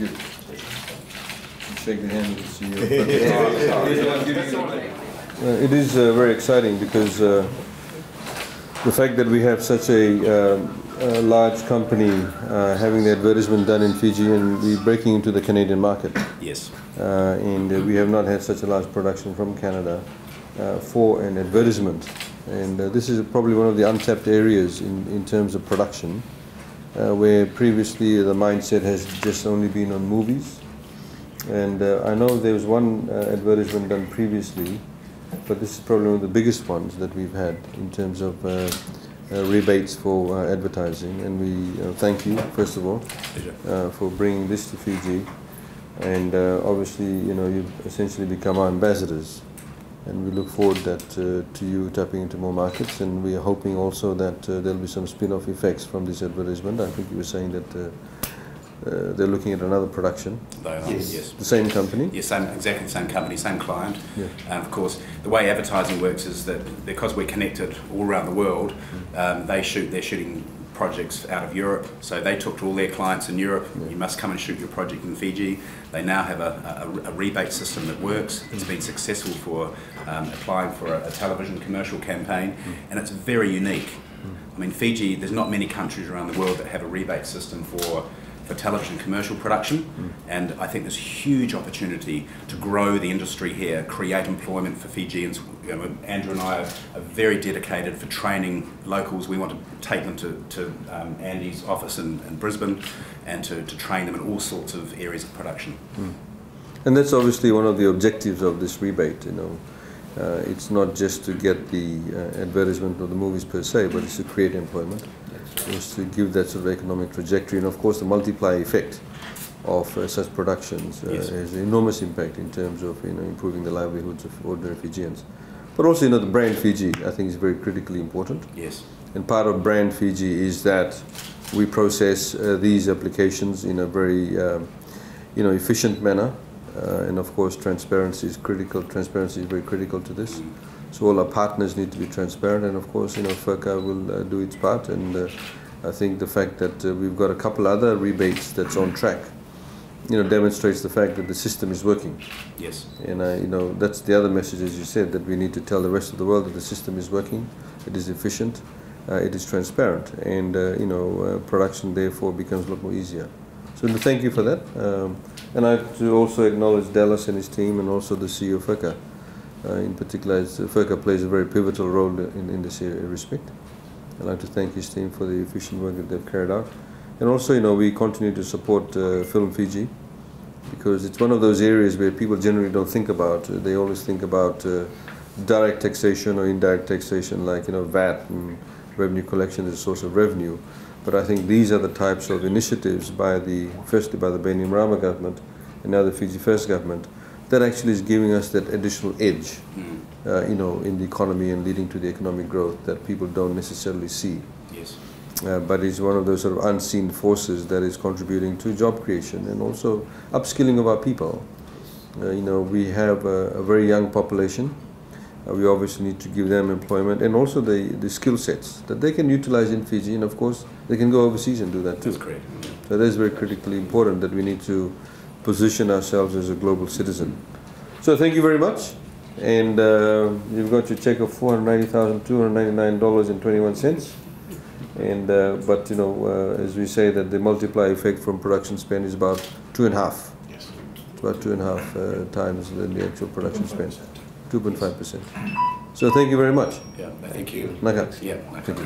you. Shake the hand of the CEO. It is very exciting because the fact that we have such a large company having the advertisement done in Fiji, and we're breaking into the Canadian market. Yes. And we have not had such a large production from Canada for an advertisement. And this is probably one of the untapped areas in terms of production, where previously the mindset has just only been on movies. And I know there was one advertisement done previously, but this is probably one of the biggest ones that we've had in terms of rebates for advertising. And we thank you, first of all, for bringing this to Fiji. And obviously, you've essentially become our ambassadors. And we look forward to you tapping into more markets. And we are hoping also that there'll be some spin-off effects from this advertisement. I think you were saying that they're looking at another production. They are, yes. The same company? Yes, exactly the same company, same client. Yeah. And of course, the way advertising works is that because we're connected all around the world, they're shooting projects out of Europe. So they talk to all their clients in Europe. Yeah. You must come and shoot your project in Fiji. They now have a rebate system that works. It's been successful for applying for a television commercial campaign, and it's very unique. I mean, Fiji, there's not many countries around the world that have a rebate system for television commercial production, and I think there's huge opportunity to grow the industry here, create employment for Fijians. Andrew and I are very dedicated for training locals. We want to take them to Andy's office in Brisbane and to train them in all sorts of areas of production. And that's obviously one of the objectives of this rebate. It's not just to get the advertisement of the movies per se, but it's to create employment. Is to give that sort of economic trajectory, and of course the multiplier effect of such productions has enormous impact in terms of improving the livelihoods of ordinary Fijians. But also the brand Fiji, I think, is very critically important. Yes. And part of brand Fiji is that we process these applications in a very efficient manner, and of course transparency is critical. Transparency is very critical to this. So all our partners need to be transparent, and of course, FIRCA will do its part. And I think the fact that we've got a couple other rebates that's on track, demonstrates the fact that the system is working. Yes. And that's the other message, as you said, that we need to tell the rest of the world that the system is working, it is efficient, it is transparent, and production therefore becomes a lot more easier. So thank you for that. And I have to also acknowledge Dallas and his team, and also the CEO of FIRCA. In particular, FIRCA plays a very pivotal role in this respect. I'd like to thank his team for the efficient work that they've carried out. And also, we continue to support Film Fiji, because it's one of those areas where people generally don't think about. They always think about direct taxation or indirect taxation, like VAT and revenue collection as a source of revenue. But I think these are the types of initiatives firstly by the Bainimarama government and now the Fiji First government, that actually is giving us that additional edge, in the economy and leading to the economic growth that people don't necessarily see. Yes. But it's one of those sort of unseen forces that is contributing to job creation and also upskilling of our people. We have a very young population. We obviously need to give them employment and also the skill sets that they can utilize in Fiji, and of course they can go overseas and do that too. That's correct. So that is very critically important, that we need to position ourselves as a global citizen. So thank you very much, and you've got your check of $490,299.21. And but as we say, that the multiplier effect from production spend is about 2.5. Yes. It's about 2.5 times than the actual production spend, 2.5%. So thank you very much. Yeah, thank you. Naka. Yeah, thank you.